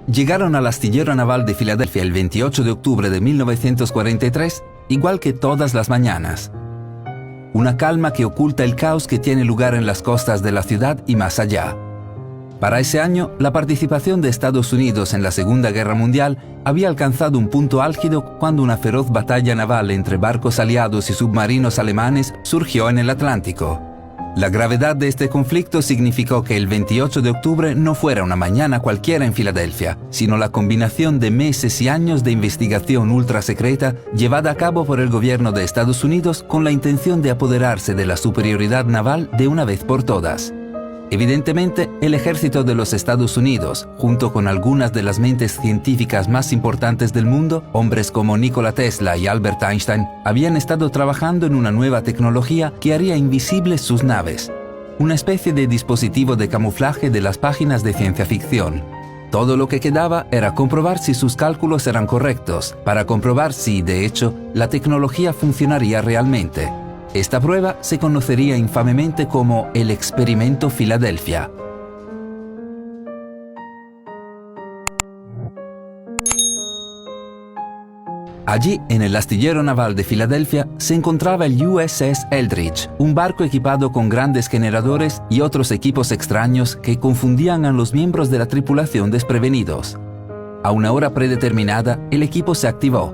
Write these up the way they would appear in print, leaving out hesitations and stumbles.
Llegaron al astillero naval de Filadelfia el 28 de octubre de 1943, igual que todas las mañanas. Una calma que oculta el caos que tiene lugar en las costas de la ciudad y más allá. Para ese año, la participación de Estados Unidos en la Segunda Guerra Mundial había alcanzado un punto álgido cuando una feroz batalla naval entre barcos aliados y submarinos alemanes surgió en el Atlántico. La gravedad de este conflicto significó que el 28 de octubre no fuera una mañana cualquiera en Filadelfia, sino la combinación de meses y años de investigación ultrasecreta llevada a cabo por el gobierno de Estados Unidos con la intención de apoderarse de la superioridad naval de una vez por todas. Evidentemente, el ejército de los Estados Unidos, junto con algunas de las mentes científicas más importantes del mundo, hombres como Nikola Tesla y Albert Einstein, habían estado trabajando en una nueva tecnología que haría invisibles sus naves. Una especie de dispositivo de camuflaje de las páginas de ciencia ficción. Todo lo que quedaba era comprobar si sus cálculos eran correctos, para comprobar si, de hecho, la tecnología funcionaría realmente. Esta prueba se conocería infamemente como el Experimento Filadelfia. Allí, en el astillero naval de Filadelfia, se encontraba el USS Eldridge, un barco equipado con grandes generadores y otros equipos extraños que confundían a los miembros de la tripulación desprevenidos. A una hora predeterminada, el equipo se activó.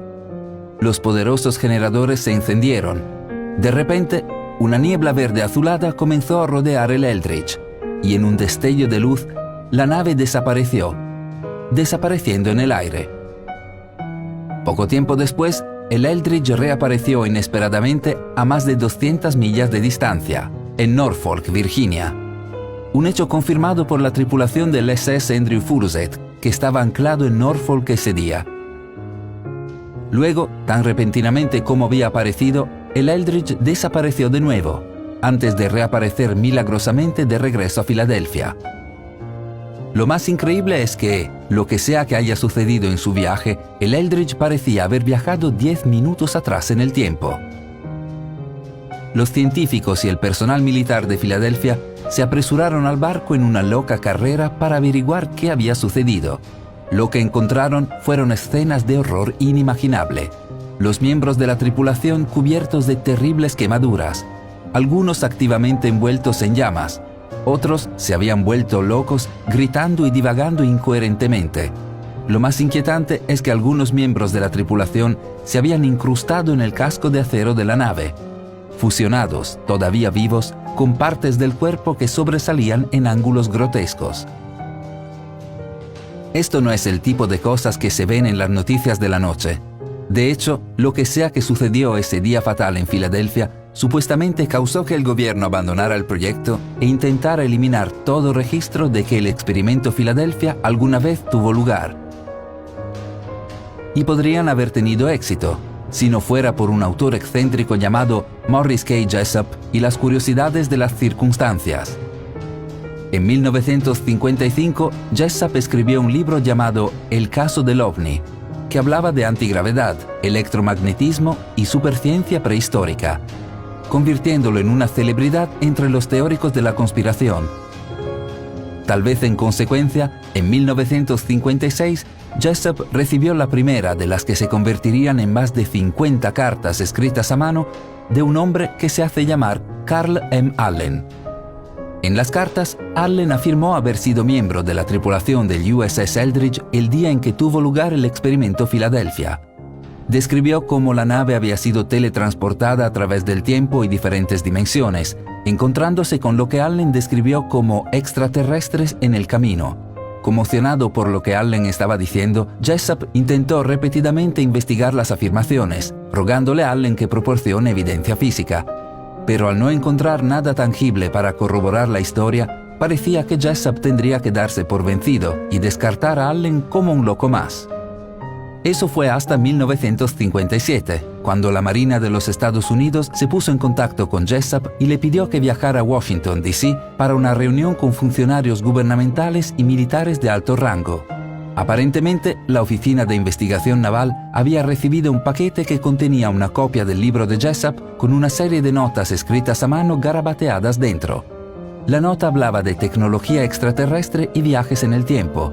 Los poderosos generadores se encendieron. De repente, una niebla verde azulada comenzó a rodear el Eldridge, y en un destello de luz, la nave desapareció, desapareciendo en el aire. Poco tiempo después, el Eldridge reapareció inesperadamente a más de 200 millas de distancia, en Norfolk, Virginia. Un hecho confirmado por la tripulación del SS Andrew Furuseth, que estaba anclado en Norfolk ese día. Luego, tan repentinamente como había aparecido, el Eldridge desapareció de nuevo, antes de reaparecer milagrosamente de regreso a Filadelfia. Lo más increíble es que, lo que sea que haya sucedido en su viaje, el Eldridge parecía haber viajado 10 minutos atrás en el tiempo. Los científicos y el personal militar de Filadelfia se apresuraron al barco en una loca carrera para averiguar qué había sucedido. Lo que encontraron fueron escenas de horror inimaginable. Los miembros de la tripulación cubiertos de terribles quemaduras, algunos activamente envueltos en llamas, otros se habían vuelto locos gritando y divagando incoherentemente. Lo más inquietante es que algunos miembros de la tripulación se habían incrustado en el casco de acero de la nave, fusionados, todavía vivos, con partes del cuerpo que sobresalían en ángulos grotescos. Esto no es el tipo de cosas que se ven en las noticias de la noche. De hecho, lo que sea que sucedió ese día fatal en Filadelfia, supuestamente causó que el gobierno abandonara el proyecto e intentara eliminar todo registro de que el experimento Filadelfia alguna vez tuvo lugar. Y podrían haber tenido éxito, si no fuera por un autor excéntrico llamado Morris K. Jessup y las curiosidades de las circunstancias. En 1955, Jessup escribió un libro llamado El caso del ovni, que hablaba de antigravedad, electromagnetismo y superciencia prehistórica, convirtiéndolo en una celebridad entre los teóricos de la conspiración. Tal vez en consecuencia, en 1956, Jessup recibió la primera de las que se convertirían en más de 50 cartas escritas a mano de un hombre que se hace llamar Carl M. Allen. En las cartas, Allen afirmó haber sido miembro de la tripulación del USS Eldridge el día en que tuvo lugar el experimento Filadelfia. Describió cómo la nave había sido teletransportada a través del tiempo y diferentes dimensiones, encontrándose con lo que Allen describió como extraterrestres en el camino. Conmocionado por lo que Allen estaba diciendo, Jessup intentó repetidamente investigar las afirmaciones, rogándole a Allen que proporcione evidencia física. Pero al no encontrar nada tangible para corroborar la historia, parecía que Jessup tendría que darse por vencido y descartar a Allen como un loco más. Eso fue hasta 1957, cuando la Marina de los Estados Unidos se puso en contacto con Jessup y le pidió que viajara a Washington, D.C. para una reunión con funcionarios gubernamentales y militares de alto rango. Aparentemente, la Oficina de Investigación Naval había recibido un paquete que contenía una copia del libro de Jessup con una serie de notas escritas a mano garabateadas dentro. La nota hablaba de tecnología extraterrestre y viajes en el tiempo.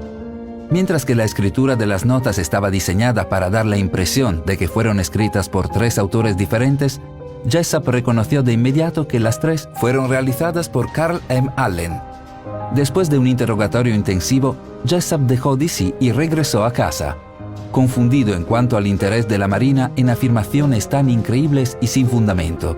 Mientras que la escritura de las notas estaba diseñada para dar la impresión de que fueron escritas por 3 autores diferentes, Jessup reconoció de inmediato que las 3 fueron realizadas por Carl M. Allen. Después de un interrogatorio intensivo, Jessup dejó DC y regresó a casa, confundido en cuanto al interés de la Marina en afirmaciones tan increíbles y sin fundamento.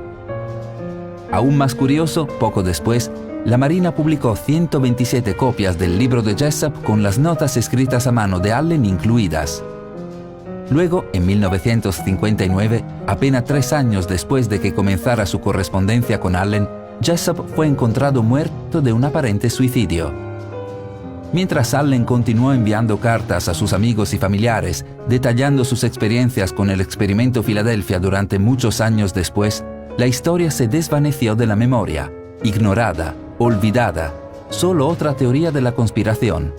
Aún más curioso, poco después, la Marina publicó 127 copias del libro de Jessup con las notas escritas a mano de Allen incluidas. Luego, en 1959, apenas 3 años después de que comenzara su correspondencia con Allen, Jessup fue encontrado muerto de un aparente suicidio. Mientras Allen continuó enviando cartas a sus amigos y familiares, detallando sus experiencias con el experimento Filadelfia durante muchos años después, la historia se desvaneció de la memoria, ignorada, olvidada, solo otra teoría de la conspiración.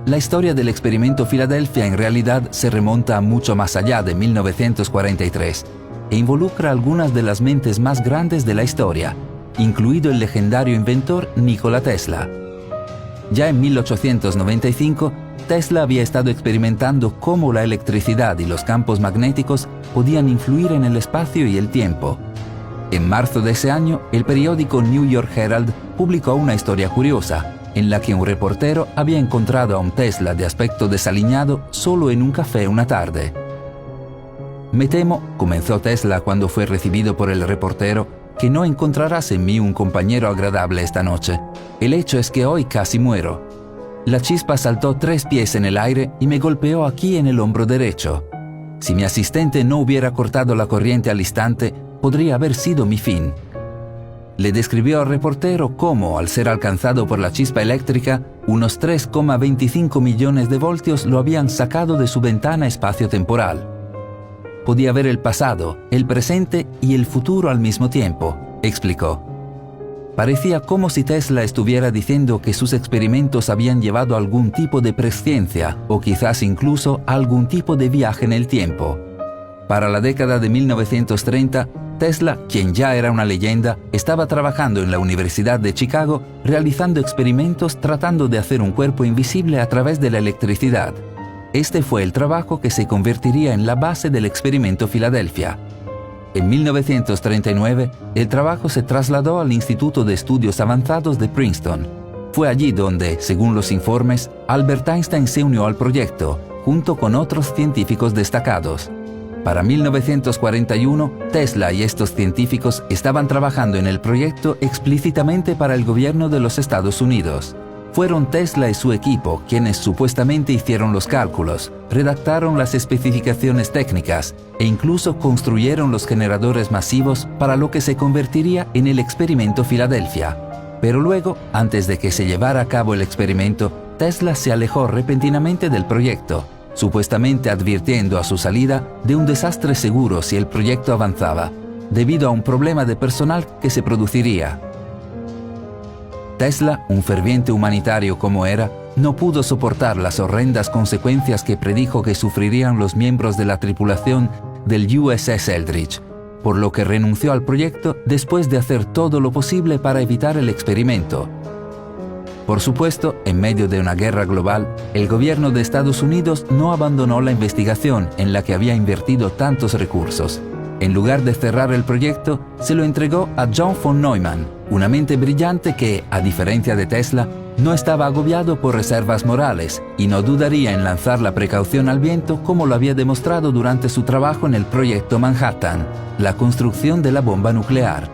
La historia del experimento Filadelfia en realidad se remonta a mucho más allá de 1943 e involucra algunas de las mentes más grandes de la historia, incluido el legendario inventor Nikola Tesla. Ya en 1895, Tesla había estado experimentando cómo la electricidad y los campos magnéticos podían influir en el espacio y el tiempo. En marzo de ese año, el periódico New York Herald publicó una historia curiosa, en la que un reportero había encontrado a un Tesla de aspecto desaliñado solo en un café una tarde. «Me temo», comenzó Tesla cuando fue recibido por el reportero, «que no encontrarás en mí un compañero agradable esta noche. El hecho es que hoy casi muero. La chispa saltó 3 pies en el aire y me golpeó aquí en el hombro derecho. Si mi asistente no hubiera cortado la corriente al instante, podría haber sido mi fin». Le describió al reportero cómo, al ser alcanzado por la chispa eléctrica, unos 3,25 millones de voltios lo habían sacado de su ventana espacio-temporal. Podía ver el pasado, el presente y el futuro al mismo tiempo, explicó. Parecía como si Tesla estuviera diciendo que sus experimentos habían llevado a algún tipo de presciencia o quizás incluso a algún tipo de viaje en el tiempo. Para la década de 1930, Tesla, quien ya era una leyenda, estaba trabajando en la Universidad de Chicago realizando experimentos tratando de hacer un cuerpo invisible a través de la electricidad. Este fue el trabajo que se convertiría en la base del experimento Filadelfia. En 1939, el trabajo se trasladó al Instituto de Estudios Avanzados de Princeton. Fue allí donde, según los informes, Albert Einstein se unió al proyecto, junto con otros científicos destacados. Para 1941, Tesla y estos científicos estaban trabajando en el proyecto explícitamente para el gobierno de los Estados Unidos. Fueron Tesla y su equipo quienes supuestamente hicieron los cálculos, redactaron las especificaciones técnicas e incluso construyeron los generadores masivos para lo que se convertiría en el experimento Filadelfia. Pero luego, antes de que se llevara a cabo el experimento, Tesla se alejó repentinamente del proyecto, supuestamente advirtiendo a su salida de un desastre seguro si el proyecto avanzaba, debido a un problema de personal que se produciría. Tesla, un ferviente humanitario como era, no pudo soportar las horrendas consecuencias que predijo que sufrirían los miembros de la tripulación del USS Eldridge, por lo que renunció al proyecto después de hacer todo lo posible para evitar el experimento. Por supuesto, en medio de una guerra global, el gobierno de Estados Unidos no abandonó la investigación en la que había invertido tantos recursos. En lugar de cerrar el proyecto, se lo entregó a John von Neumann, una mente brillante que, a diferencia de Tesla, no estaba agobiado por reservas morales y no dudaría en lanzar la precaución al viento como lo había demostrado durante su trabajo en el proyecto Manhattan, la construcción de la bomba nuclear.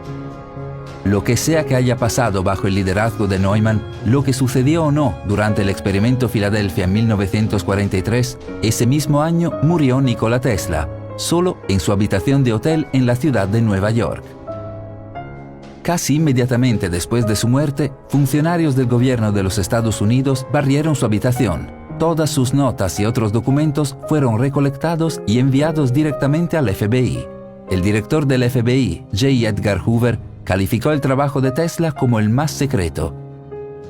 Lo que sea que haya pasado bajo el liderazgo de Neumann, lo que sucedió o no durante el experimento Filadelfia en 1943, ese mismo año murió Nikola Tesla, solo en su habitación de hotel en la ciudad de Nueva York. Casi inmediatamente después de su muerte, funcionarios del gobierno de los Estados Unidos barrieron su habitación. Todas sus notas y otros documentos fueron recolectados y enviados directamente al FBI. El director del FBI, J. Edgar Hoover, calificó el trabajo de Tesla como el más secreto.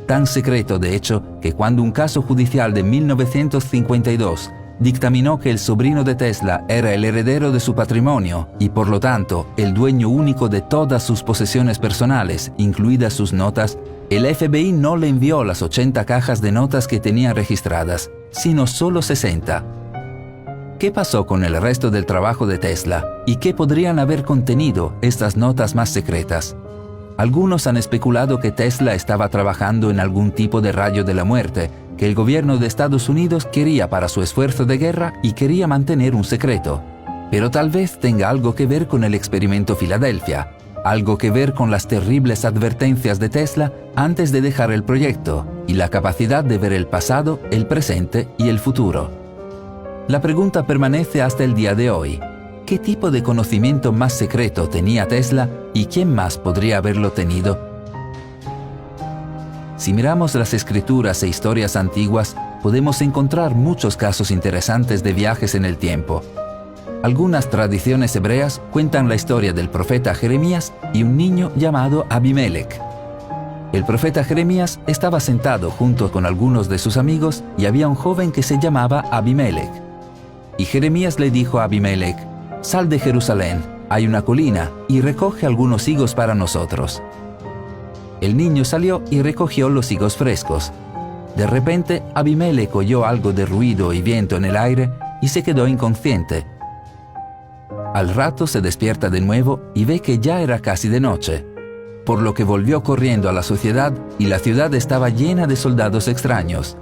Tan secreto, de hecho, que cuando un caso judicial de 1952 dictaminó que el sobrino de Tesla era el heredero de su patrimonio y, por lo tanto, el dueño único de todas sus posesiones personales, incluidas sus notas, el FBI no le envió las 80 cajas de notas que tenía registradas, sino solo 60. ¿Qué pasó con el resto del trabajo de Tesla y qué podrían haber contenido estas notas más secretas? Algunos han especulado que Tesla estaba trabajando en algún tipo de rayo de la muerte que el gobierno de Estados Unidos quería para su esfuerzo de guerra y quería mantener un secreto. Pero tal vez tenga algo que ver con el experimento Filadelfia, algo que ver con las terribles advertencias de Tesla antes de dejar el proyecto y la capacidad de ver el pasado, el presente y el futuro. La pregunta permanece hasta el día de hoy. ¿Qué tipo de conocimiento más secreto tenía Tesla y quién más podría haberlo tenido? Si miramos las escrituras e historias antiguas, podemos encontrar muchos casos interesantes de viajes en el tiempo. Algunas tradiciones hebreas cuentan la historia del profeta Jeremías y un niño llamado Abimelech. El profeta Jeremías estaba sentado junto con algunos de sus amigos y había un joven que se llamaba Abimelech. Y Jeremías le dijo a Abimelech: «Sal de Jerusalén, hay una colina, y recoge algunos higos para nosotros». El niño salió y recogió los higos frescos. De repente, Abimelech oyó algo de ruido y viento en el aire y se quedó inconsciente. Al rato se despierta de nuevo y ve que ya era casi de noche, por lo que volvió corriendo a la ciudad y la ciudad estaba llena de soldados extraños.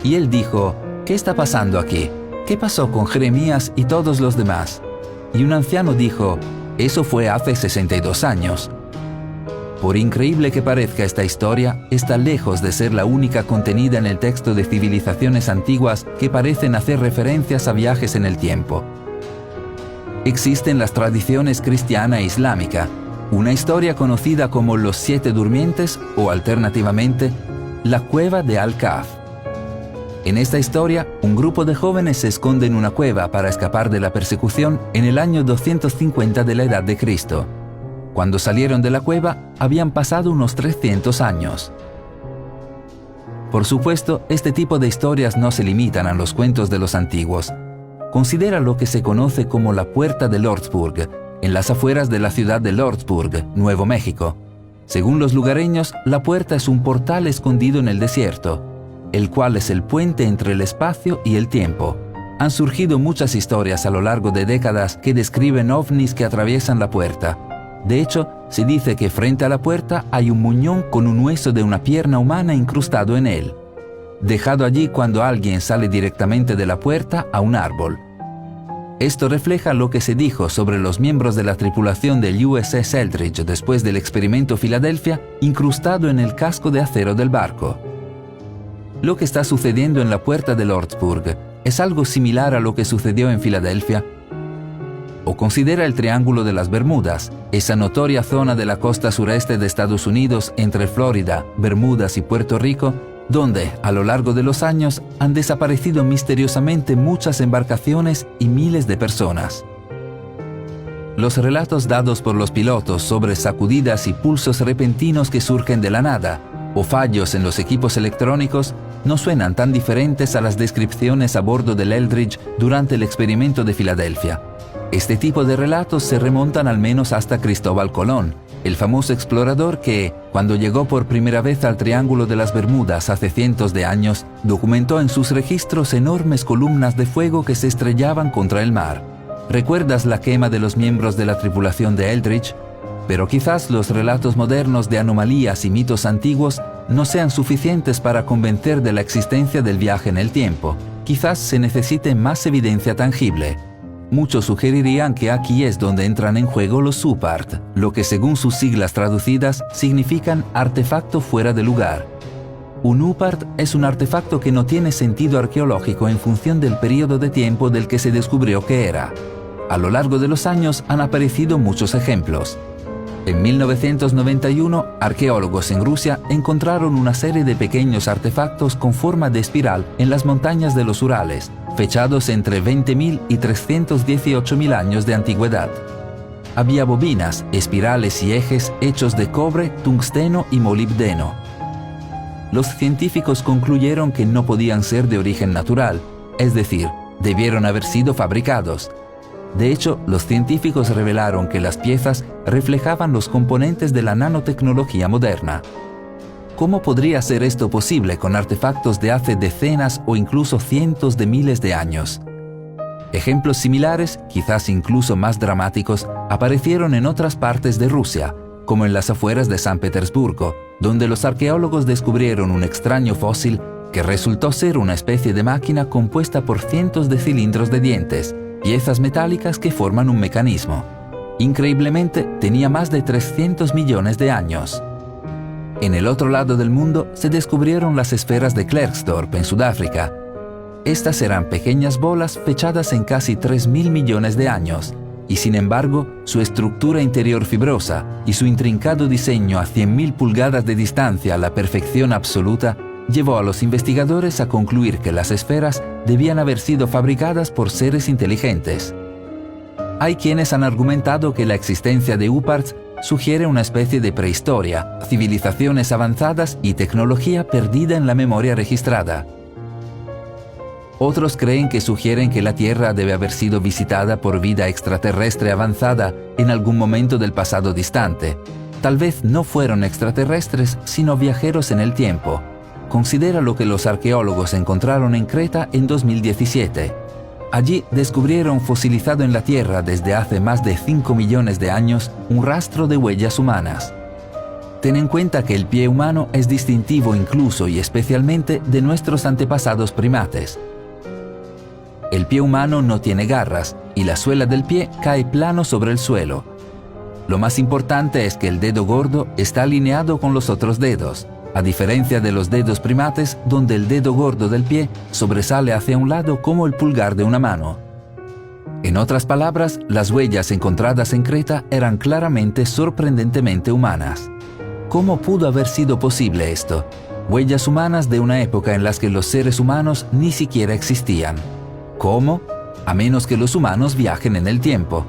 Y él dijo: «¿Qué está pasando aquí? ¿Qué pasó con Jeremías y todos los demás?». Y un anciano dijo: «Eso fue hace 62 años». Por increíble que parezca, esta historia está lejos de ser la única contenida en el texto de civilizaciones antiguas que parecen hacer referencias a viajes en el tiempo. Existen las tradiciones cristiana e islámica, una historia conocida como los 7 durmientes o alternativamente la cueva de Al-Kahf. En esta historia, un grupo de jóvenes se esconde en una cueva para escapar de la persecución en el año 250 de la Edad de Cristo. Cuando salieron de la cueva, habían pasado unos 300 años. Por supuesto, este tipo de historias no se limitan a los cuentos de los antiguos. Considera lo que se conoce como la Puerta de Lordsburg, en las afueras de la ciudad de Lordsburg, Nuevo México. Según los lugareños, la puerta es un portal escondido en el desierto, el cual es el puente entre el espacio y el tiempo. Han surgido muchas historias a lo largo de décadas que describen ovnis que atraviesan la puerta. De hecho, se dice que frente a la puerta hay un muñón con un hueso de una pierna humana incrustado en él, dejado allí cuando alguien sale directamente de la puerta a un árbol. Esto refleja lo que se dijo sobre los miembros de la tripulación del USS Eldridge después del experimento Filadelfia, incrustado en el casco de acero del barco. Lo que está sucediendo en la puerta de Lordsburg es algo similar a lo que sucedió en Filadelfia. O considera el Triángulo de las Bermudas, esa notoria zona de la costa sureste de Estados Unidos entre Florida, Bermudas y Puerto Rico, donde, a lo largo de los años, han desaparecido misteriosamente muchas embarcaciones y miles de personas. Los relatos dados por los pilotos sobre sacudidas y pulsos repentinos que surgen de la nada, o fallos en los equipos electrónicos, no suenan tan diferentes a las descripciones a bordo del Eldridge durante el experimento de Filadelfia. Este tipo de relatos se remontan al menos hasta Cristóbal Colón, el famoso explorador que, cuando llegó por primera vez al Triángulo de las Bermudas hace cientos de años, documentó en sus registros enormes columnas de fuego que se estrellaban contra el mar. ¿Recuerdas la quema de los miembros de la tripulación de Eldridge? Pero quizás los relatos modernos de anomalías y mitos antiguos no sean suficientes para convencer de la existencia del viaje en el tiempo. Quizás se necesite más evidencia tangible. Muchos sugerirían que aquí es donde entran en juego los SUPART, lo que según sus siglas traducidas significan artefacto fuera de lugar. Un UPART es un artefacto que no tiene sentido arqueológico en función del periodo de tiempo del que se descubrió que era. A lo largo de los años han aparecido muchos ejemplos. En 1991, arqueólogos en Rusia encontraron una serie de pequeños artefactos con forma de espiral en las montañas de los Urales, fechados entre 20.000 y 318.000 años de antigüedad. Había bobinas, espirales y ejes hechos de cobre, tungsteno y molibdeno. Los científicos concluyeron que no podían ser de origen natural, es decir, debieron haber sido fabricados. De hecho, los científicos revelaron que las piezas reflejaban los componentes de la nanotecnología moderna. ¿cómo podría ser esto posible con artefactos de hace decenas o incluso cientos de miles de años? Ejemplos similares, quizás incluso más dramáticos, aparecieron en otras partes de Rusia, como en las afueras de San Petersburgo, donde los arqueólogos descubrieron un extraño fósil que resultó ser una especie de máquina compuesta por cientos de cilindros de dientes, piezas metálicas que forman un mecanismo. Increíblemente, tenía más de 300 millones de años. En el otro lado del mundo se descubrieron las esferas de Klerksdorp en Sudáfrica. Estas eran pequeñas bolas fechadas en casi 3.000 millones de años, y sin embargo, su estructura interior fibrosa y su intrincado diseño a 100.000 pulgadas de distancia a la perfección absoluta llevó a los investigadores a concluir que las esferas debían haber sido fabricadas por seres inteligentes. Hay quienes han argumentado que la existencia de UPARTS sugiere una especie de prehistoria, civilizaciones avanzadas y tecnología perdida en la memoria registrada. Otros creen que sugieren que la Tierra debe haber sido visitada por vida extraterrestre avanzada en algún momento del pasado distante. Tal vez no fueron extraterrestres, sino viajeros en el tiempo. Considera lo que los arqueólogos encontraron en Creta en 2017. Allí descubrieron fosilizado en la Tierra desde hace más de 5 millones de años un rastro de huellas humanas. Ten en cuenta que el pie humano es distintivo incluso y especialmente de nuestros antepasados primates. El pie humano no tiene garras y la suela del pie cae plano sobre el suelo. Lo más importante es que el dedo gordo está alineado con los otros dedos, a diferencia de los dedos primates donde el dedo gordo del pie sobresale hacia un lado como el pulgar de una mano. En otras palabras, las huellas encontradas en Creta eran claramente sorprendentemente humanas. ¿Cómo pudo haber sido posible esto? Huellas humanas de una época en las que los seres humanos ni siquiera existían. ¿Cómo? A menos que los humanos viajen en el tiempo.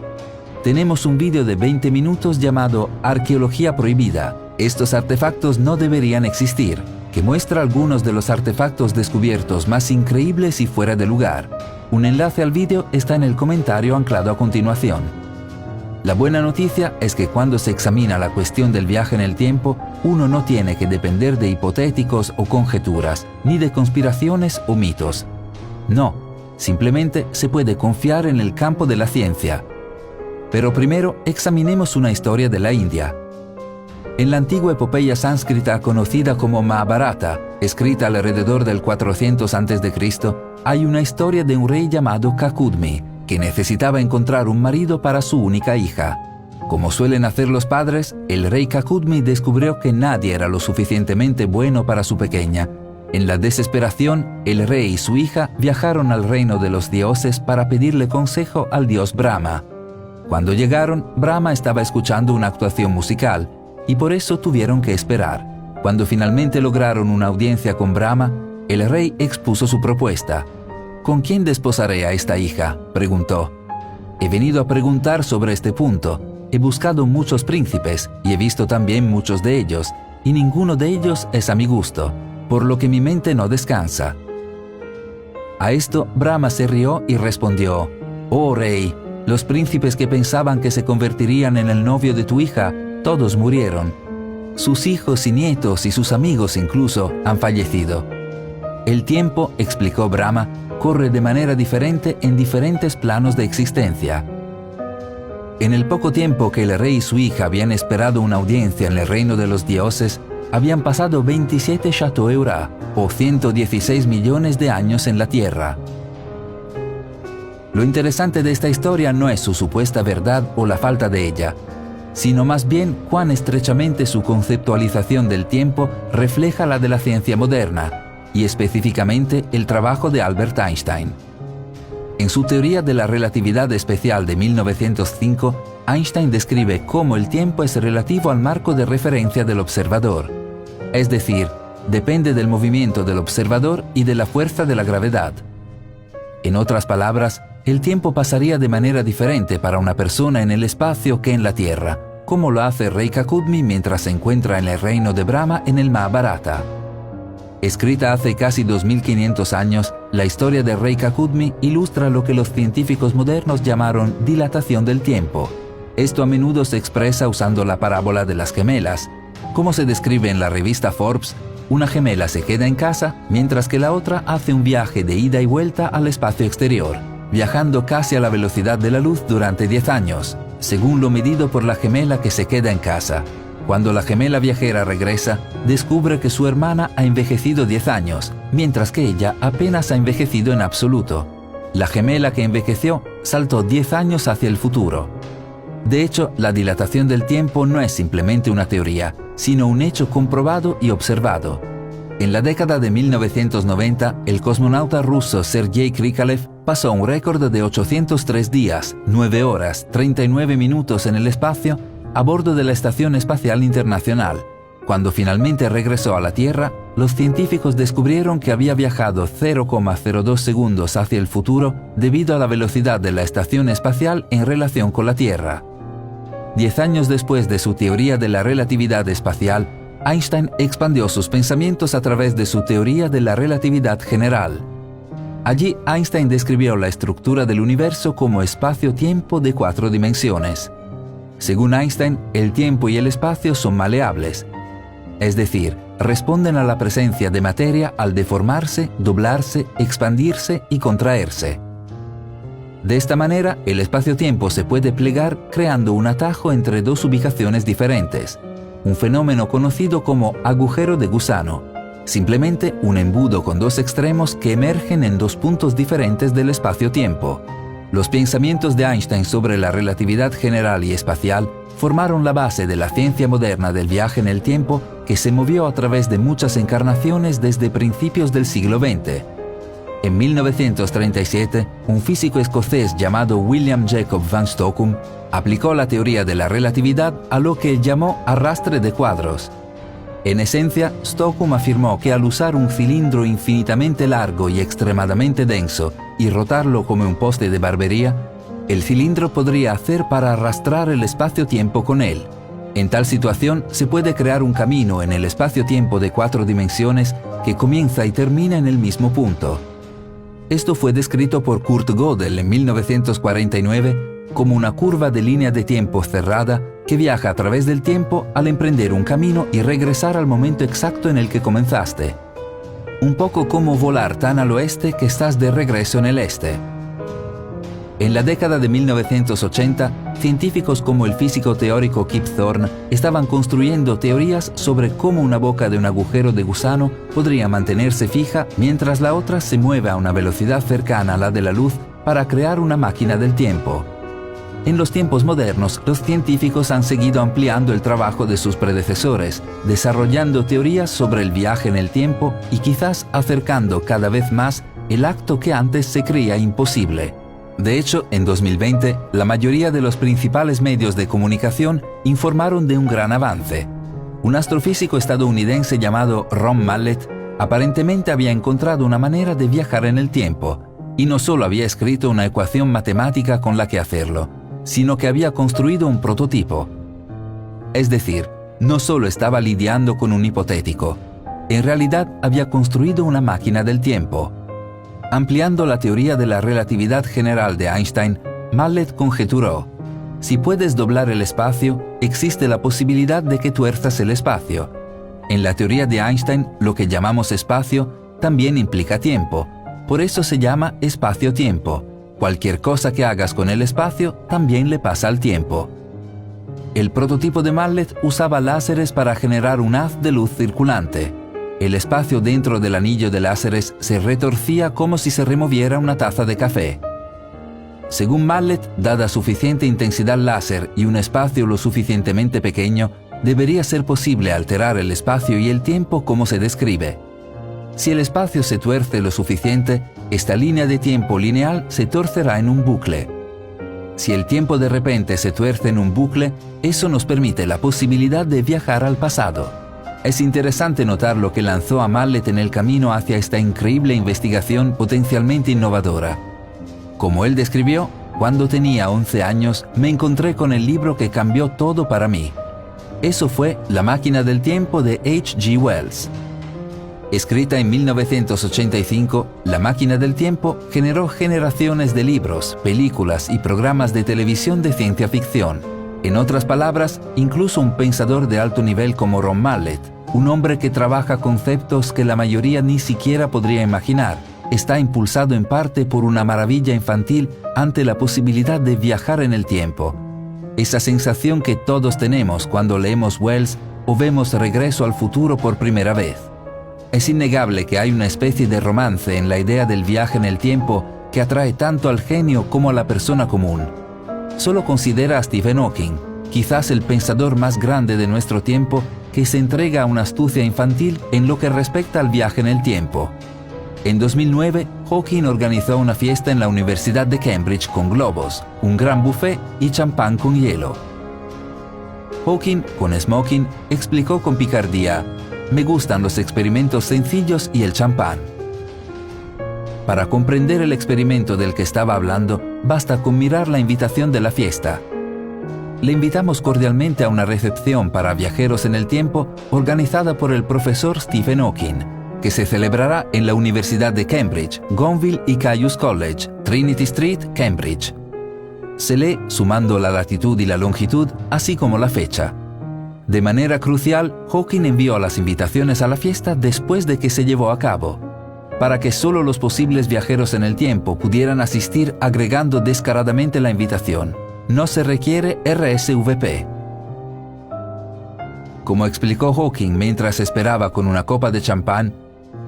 Tenemos un vídeo de 20 minutos llamado Arqueología Prohibida. Estos artefactos no deberían existir, que muestra algunos de los artefactos descubiertos más increíbles y fuera de lugar. Un enlace al vídeo está en el comentario anclado a continuación. La buena noticia es que cuando se examina la cuestión del viaje en el tiempo, uno no tiene que depender de hipotéticos o conjeturas, ni de conspiraciones o mitos. No, simplemente se puede confiar en el campo de la ciencia. Pero primero examinemos una historia de la India. En la antigua epopeya sánscrita conocida como Mahabharata, escrita alrededor del 400 a.C., hay una historia de un rey llamado Kakudmi, que necesitaba encontrar un marido para su única hija. Como suelen hacer los padres, el rey Kakudmi descubrió que nadie era lo suficientemente bueno para su pequeña. En la desesperación, el rey y su hija viajaron al reino de los dioses para pedirle consejo al dios Brahma. Cuando llegaron, Brahma estaba escuchando una actuación musical, y por eso tuvieron que esperar. Cuando finalmente lograron una audiencia con Brahma, el rey expuso su propuesta. ¿Con quién desposaré a esta hija?, preguntó. He venido a preguntar sobre este punto. He buscado muchos príncipes y he visto también muchos de ellos, y ninguno de ellos es a mi gusto, por lo que mi mente no descansa. A esto Brahma se rió y respondió: «Oh rey, los príncipes que pensaban que se convertirían en el novio de tu hija, todos murieron. Sus hijos y nietos y sus amigos incluso han fallecido. El tiempo, explicó Brahma, corre de manera diferente en diferentes planos de existencia. En el poco tiempo que el rey y su hija habían esperado una audiencia en el reino de los dioses, habían pasado 27 Chateaueura, o 116 millones de años en la Tierra. Lo interesante de esta historia no es su supuesta verdad o la falta de ella, sino más bien cuán estrechamente su conceptualización del tiempo refleja la de la ciencia moderna, y específicamente el trabajo de Albert Einstein. En su teoría de la relatividad especial de 1905, Einstein describe cómo el tiempo es relativo al marco de referencia del observador, es decir, depende del movimiento del observador y de la fuerza de la gravedad. En otras palabras, el tiempo pasaría de manera diferente para una persona en el espacio que en la Tierra, como lo hace Rey Kakudmi mientras se encuentra en el reino de Brahma en el Mahabharata. Escrita hace casi 2500 años, la historia de Rey Kakudmi ilustra lo que los científicos modernos llamaron dilatación del tiempo. Esto a menudo se expresa usando la parábola de las gemelas, Como se describe en la revista Forbes, una gemela se queda en casa mientras que la otra hace un viaje de ida y vuelta al espacio exterior, viajando casi a la velocidad de la luz durante 10 años, según lo medido por la gemela que se queda en casa. Cuando la gemela viajera regresa, descubre que su hermana ha envejecido 10 años, mientras que ella apenas ha envejecido en absoluto. La gemela que envejeció saltó 10 años hacia el futuro. De hecho, la dilatación del tiempo no es simplemente una teoría, sino un hecho comprobado y observado. En la década de 1990, el cosmonauta ruso Sergei Krikalev pasó un récord de 803 días, 9 horas, 39 minutos en el espacio a bordo de la Estación Espacial Internacional. Cuando finalmente regresó a la Tierra, los científicos descubrieron que había viajado 0,02 segundos hacia el futuro debido a la velocidad de la estación espacial en relación con la Tierra. 10 años después de su teoría de la relatividad espacial, Einstein expandió sus pensamientos a través de su teoría de la relatividad general. Allí, Einstein describió la estructura del universo como espacio-tiempo de 4 dimensiones. Según Einstein, el tiempo y el espacio son maleables, es decir, responden a la presencia de materia al deformarse, doblarse, expandirse y contraerse. De esta manera, el espacio-tiempo se puede plegar creando un atajo entre dos ubicaciones diferentes, un fenómeno conocido como agujero de gusano, simplemente un embudo con dos extremos que emergen en dos puntos diferentes del espacio-tiempo. Los pensamientos de Einstein sobre la relatividad general y espacial formaron la base de la ciencia moderna del viaje en el tiempo que se movió a través de muchas encarnaciones desde principios del siglo XX. En 1937, un físico escocés llamado William Jacob van Stockum aplicó la teoría de la relatividad a lo que él llamó arrastre de cuadros. En esencia, Stockum afirmó que al usar un cilindro infinitamente largo y extremadamente denso y rotarlo como un poste de barbería, el cilindro podría hacer para arrastrar el espacio-tiempo con él. En tal situación, se puede crear un camino en el espacio-tiempo de 4 dimensiones que comienza y termina en el mismo punto. Esto fue descrito por Kurt Gödel en 1949 como una curva de línea de tiempo cerrada que viaja a través del tiempo al emprender un camino y regresar al momento exacto en el que comenzaste. Un poco como volar tan al oeste que estás de regreso en el este. En la década de 1980, científicos como el físico teórico Kip Thorne estaban construyendo teorías sobre cómo una boca de un agujero de gusano podría mantenerse fija mientras la otra se mueve a una velocidad cercana a la de la luz para crear una máquina del tiempo. En los tiempos modernos, los científicos han seguido ampliando el trabajo de sus predecesores, desarrollando teorías sobre el viaje en el tiempo y quizás acercando cada vez más el acto que antes se creía imposible. De hecho, en 2020, la mayoría de los principales medios de comunicación informaron de un gran avance. Un astrofísico estadounidense llamado Ron Mallett aparentemente había encontrado una manera de viajar en el tiempo, y no solo había escrito una ecuación matemática con la que hacerlo, sino que había construido un prototipo. Es decir, no solo estaba lidiando con un hipotético, en realidad había construido una máquina del tiempo. Ampliando la teoría de la relatividad general de Einstein, Mallett conjeturó: si puedes doblar el espacio, existe la posibilidad de que tuerzas el espacio. En la teoría de Einstein, lo que llamamos espacio también implica tiempo, por eso se llama espacio-tiempo. Cualquier cosa que hagas con el espacio también le pasa al tiempo. El prototipo de Mallett usaba láseres para generar un haz de luz circulante. El espacio dentro del anillo de láseres se retorcía como si se removiera una taza de café. Según Mallett, dada suficiente intensidad láser y un espacio lo suficientemente pequeño, debería ser posible alterar el espacio y el tiempo como se describe. Si el espacio se tuerce lo suficiente, esta línea de tiempo lineal se torcerá en un bucle. Si el tiempo de repente se tuerce en un bucle, eso nos permite la posibilidad de viajar al pasado. Es interesante notar lo que lanzó a Mallett en el camino hacia esta increíble investigación potencialmente innovadora. Como él describió, cuando tenía 11 años, me encontré con el libro que cambió todo para mí. Eso fue La máquina del tiempo de H.G. Wells. Escrita en 1985, La máquina del tiempo generó generaciones de libros, películas y programas de televisión de ciencia ficción. En otras palabras, incluso un pensador de alto nivel como Ron Mallett, un hombre que trabaja conceptos que la mayoría ni siquiera podría imaginar, está impulsado en parte por una maravilla infantil ante la posibilidad de viajar en el tiempo. Esa sensación que todos tenemos cuando leemos Wells o vemos Regreso al futuro por primera vez. Es innegable que hay una especie de romance en la idea del viaje en el tiempo que atrae tanto al genio como a la persona común. Solo considera a Stephen Hawking, quizás el pensador más grande de nuestro tiempo, que se entrega a una astucia infantil en lo que respecta al viaje en el tiempo. En 2009, Hawking organizó una fiesta en la Universidad de Cambridge con globos, un gran buffet y champán con hielo. Hawking, con smoking, explicó con picardía: «Me gustan los experimentos sencillos y el champán». Para comprender el experimento del que estaba hablando, basta con mirar la invitación de la fiesta. Le invitamos cordialmente a una recepción para viajeros en el tiempo organizada por el profesor Stephen Hawking, que se celebrará en la Universidad de Cambridge, Gonville y Caius College, Trinity Street, Cambridge. Se lee sumando la latitud y la longitud, así como la fecha. De manera crucial, Hawking envió las invitaciones a la fiesta después de que se llevó a cabo, para que solo los posibles viajeros en el tiempo pudieran asistir agregando descaradamente la invitación. No se requiere RSVP. Como explicó Hawking mientras esperaba con una copa de champán,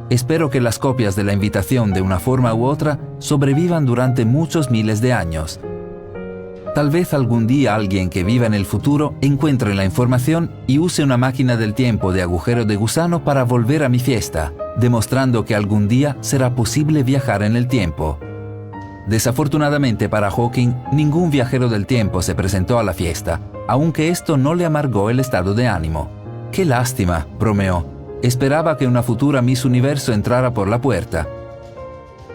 espero que las copias de la invitación de una forma u otra sobrevivan durante muchos miles de años. Tal vez algún día alguien que viva en el futuro encuentre la información y use una máquina del tiempo de agujero de gusano para volver a mi fiesta, demostrando que algún día será posible viajar en el tiempo. Desafortunadamente para Hawking, ningún viajero del tiempo se presentó a la fiesta, aunque esto no le amargó el estado de ánimo. «Qué lástima», bromeó. «Esperaba que una futura Miss Universo entrara por la puerta».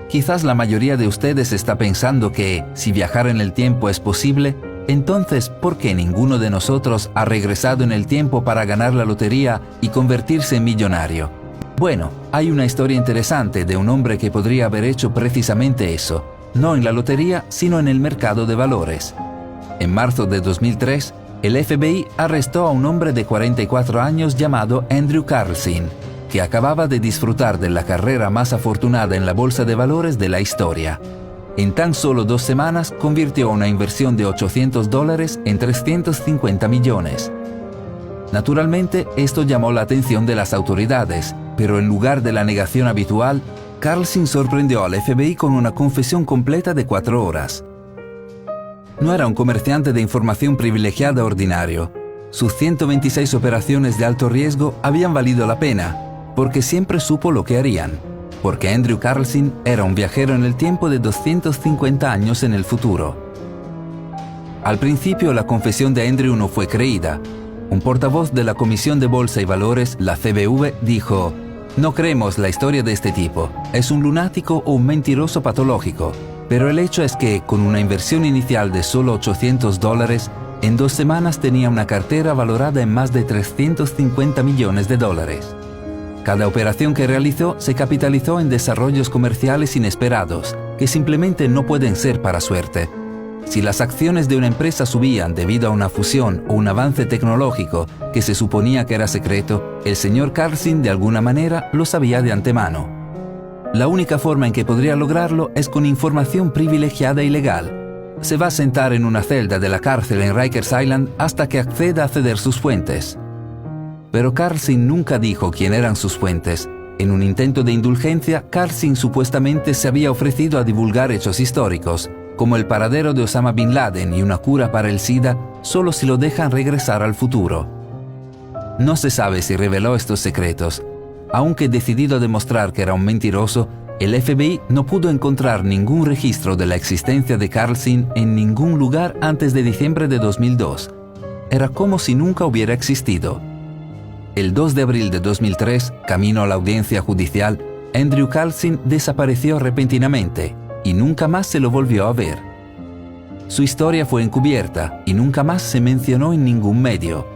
Quizás la mayoría de ustedes está pensando que, si viajar en el tiempo es posible, entonces, ¿por qué ninguno de nosotros ha regresado en el tiempo para ganar la lotería y convertirse en millonario? Bueno, hay una historia interesante de un hombre que podría haber hecho precisamente eso, no en la lotería, sino en el mercado de valores. En marzo de 2003, el FBI arrestó a un hombre de 44 años llamado Andrew Carlson, que acababa de disfrutar de la carrera más afortunada en la bolsa de valores de la historia. En tan solo 2 semanas convirtió una inversión de $800 en 350 millones. Naturalmente, esto llamó la atención de las autoridades, pero en lugar de la negación habitual, Carlson sorprendió al FBI con una confesión completa de 4 horas. No era un comerciante de información privilegiada ordinario. Sus 126 operaciones de alto riesgo habían valido la pena, porque siempre supo lo que harían, porque Andrew Carlson era un viajero en el tiempo de 250 años en el futuro. Al principio la confesión de Andrew no fue creída. Un portavoz de la Comisión de Bolsa y Valores, la CBV, dijo: «No creemos la historia de este tipo, es un lunático o un mentiroso patológico, pero el hecho es que, con una inversión inicial de solo $800, en 2 semanas tenía una cartera valorada en más de 350 millones de dólares. Cada operación que realizó se capitalizó en desarrollos comerciales inesperados, que simplemente no pueden ser para suerte. Si las acciones de una empresa subían debido a una fusión o un avance tecnológico que se suponía que era secreto, el señor Carlson de alguna manera lo sabía de antemano. La única forma en que podría lograrlo es con información privilegiada y legal. Se va a sentar en una celda de la cárcel en Rikers Island hasta que acceda a ceder sus fuentes». Pero Carlson nunca dijo quién eran sus fuentes. En un intento de indulgencia, Carlson supuestamente se había ofrecido a divulgar hechos históricos, como el paradero de Osama Bin Laden y una cura para el SIDA, solo si lo dejan regresar al futuro. No se sabe si reveló estos secretos. Aunque decidido a demostrar que era un mentiroso, el FBI no pudo encontrar ningún registro de la existencia de Carlson en ningún lugar antes de diciembre de 2002. Era como si nunca hubiera existido. El 2 de abril de 2003, camino a la audiencia judicial, Andrew Carlson desapareció repentinamente y nunca más se lo volvió a ver. Su historia fue encubierta y nunca más se mencionó en ningún medio.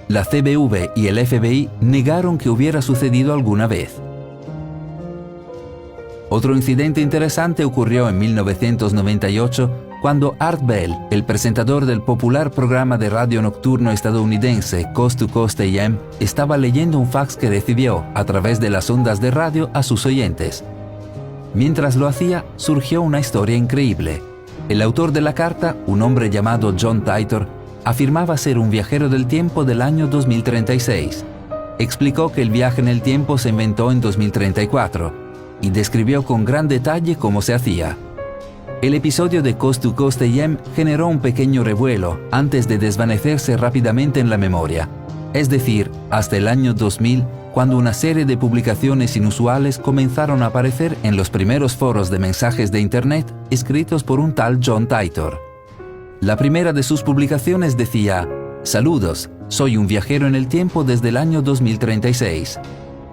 La CBV y el FBI negaron que hubiera sucedido alguna vez. Otro incidente interesante ocurrió en 1998, Cuando Art Bell, el presentador del popular programa de radio nocturno estadounidense Coast to Coast AM, estaba leyendo un fax que recibió a través de las ondas de radio a sus oyentes. Mientras lo hacía, surgió una historia increíble. El autor de la carta, un hombre llamado John Titor, afirmaba ser un viajero del tiempo del año 2036. Explicó que el viaje en el tiempo se inventó en 2034 y describió con gran detalle cómo se hacía. El episodio de Coast to Coast AM generó un pequeño revuelo antes de desvanecerse rápidamente en la memoria, es decir, hasta el año 2000, cuando una serie de publicaciones inusuales comenzaron a aparecer en los primeros foros de mensajes de Internet escritos por un tal John Titor. La primera de sus publicaciones decía: «Saludos, soy un viajero en el tiempo desde el año 2036.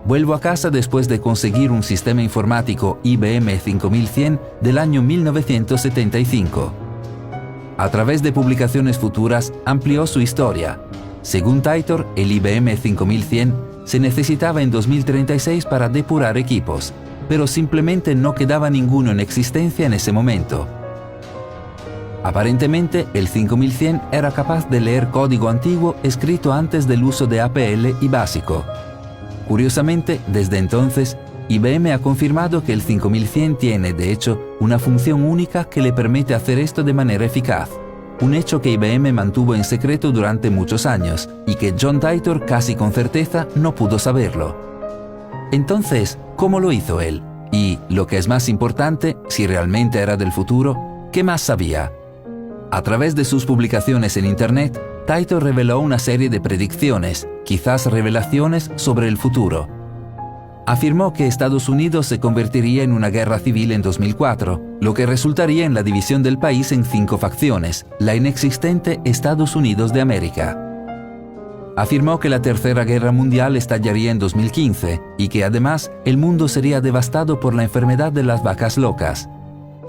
Vuelvo a casa después de conseguir un sistema informático IBM 5100 del año 1975. A través de publicaciones futuras amplió su historia. Según Titor, el IBM 5100 se necesitaba en 2036 para depurar equipos, pero simplemente no quedaba ninguno en existencia en ese momento. Aparentemente, el 5100 era capaz de leer código antiguo escrito antes del uso de APL y BASICO. Curiosamente, desde entonces, IBM ha confirmado que el 5100 tiene, de hecho, una función única que le permite hacer esto de manera eficaz, un hecho que IBM mantuvo en secreto durante muchos años y que John Titor casi con certeza no pudo saberlo. Entonces, ¿cómo lo hizo él? Y, lo que es más importante, si realmente era del futuro, ¿qué más sabía? A través de sus publicaciones en Internet, Titor reveló una serie de predicciones, quizás revelaciones sobre el futuro. Afirmó que Estados Unidos se convertiría en una guerra civil en 2004, lo que resultaría en la división del país en 5 facciones, la inexistente Estados Unidos de América. Afirmó que la Tercera Guerra Mundial estallaría en 2015 y que además el mundo sería devastado por la enfermedad de las vacas locas.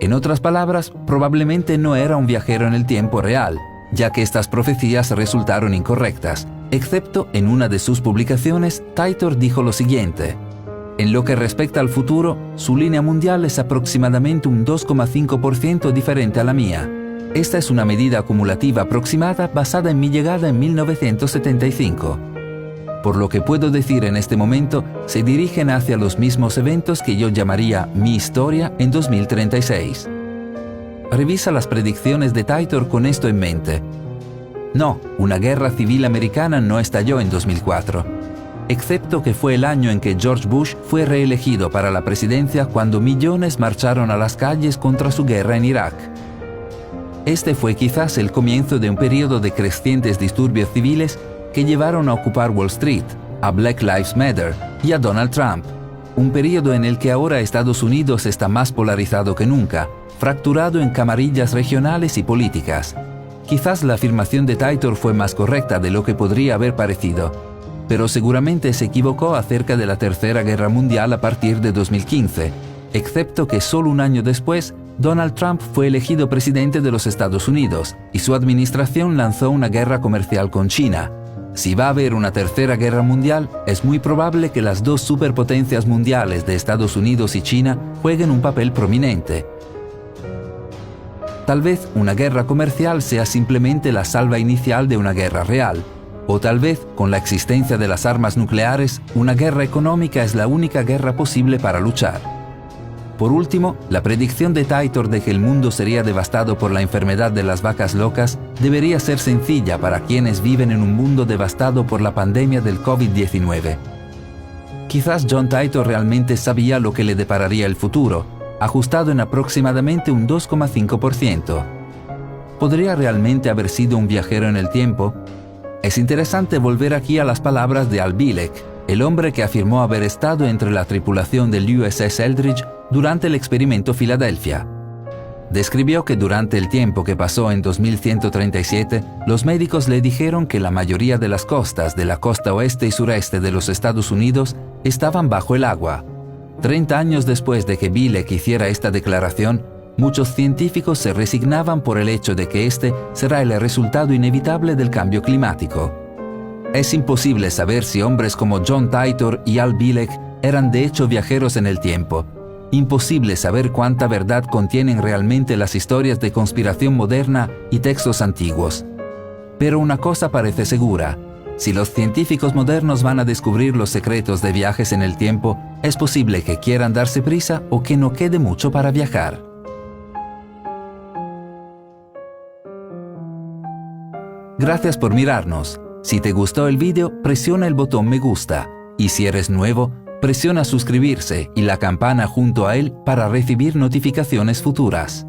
En otras palabras, probablemente no era un viajero en el tiempo real, ya que estas profecías resultaron incorrectas, excepto en una de sus publicaciones. Titor dijo lo siguiente: «En lo que respecta al futuro, su línea mundial es aproximadamente un 2,5% diferente a la mía. Esta es una medida acumulativa aproximada basada en mi llegada en 1975. Por lo que puedo decir en este momento, se dirigen hacia los mismos eventos que yo llamaría mi historia en 2036. Revisa las predicciones de Titor con esto en mente. No, una guerra civil americana no estalló en 2004, excepto que fue el año en que George Bush fue reelegido para la presidencia cuando millones marcharon a las calles contra su guerra en Irak. Este fue quizás el comienzo de un periodo de crecientes disturbios civiles que llevaron a ocupar Wall Street, a Black Lives Matter y a Donald Trump, un periodo en el que ahora Estados Unidos está más polarizado que nunca, fracturado en camarillas regionales y políticas. Quizás la afirmación de Titor fue más correcta de lo que podría haber parecido, pero seguramente se equivocó acerca de la Tercera Guerra Mundial a partir de 2015, excepto que solo un año después, Donald Trump fue elegido presidente de los Estados Unidos y su administración lanzó una guerra comercial con China. Si va a haber una Tercera Guerra Mundial, es muy probable que las dos superpotencias mundiales de Estados Unidos y China jueguen un papel prominente. Tal vez una guerra comercial sea simplemente la salva inicial de una guerra real, o tal vez, con la existencia de las armas nucleares, una guerra económica es la única guerra posible para luchar. Por último, la predicción de Titor de que el mundo sería devastado por la enfermedad de las vacas locas debería ser sencilla para quienes viven en un mundo devastado por la pandemia del COVID-19. Quizás John Titor realmente sabía lo que le depararía el futuro, ajustado en aproximadamente un 2,5%. ¿Podría realmente haber sido un viajero en el tiempo? Es interesante volver aquí a las palabras de Al Bielek, el hombre que afirmó haber estado entre la tripulación del USS Eldridge durante el experimento Filadelfia. Describió que durante el tiempo que pasó en 2137, los médicos le dijeron que la mayoría de las costas de la costa oeste y sureste de los Estados Unidos estaban bajo el agua. 30 años después de que Bielek hiciera esta declaración, muchos científicos se resignaban por el hecho de que este será el resultado inevitable del cambio climático. Es imposible saber si hombres como John Titor y Al Bielek eran de hecho viajeros en el tiempo, Imposible saber cuánta verdad contienen realmente las historias de conspiración moderna y textos antiguos. Pero una cosa parece segura: si los científicos modernos van a descubrir los secretos de viajes en el tiempo, es posible que quieran darse prisa o que no quede mucho para viajar. Gracias por mirarnos. Si te gustó el vídeo, presiona el botón me gusta. Y si eres nuevo, presiona suscribirse y la campana junto a él para recibir notificaciones futuras.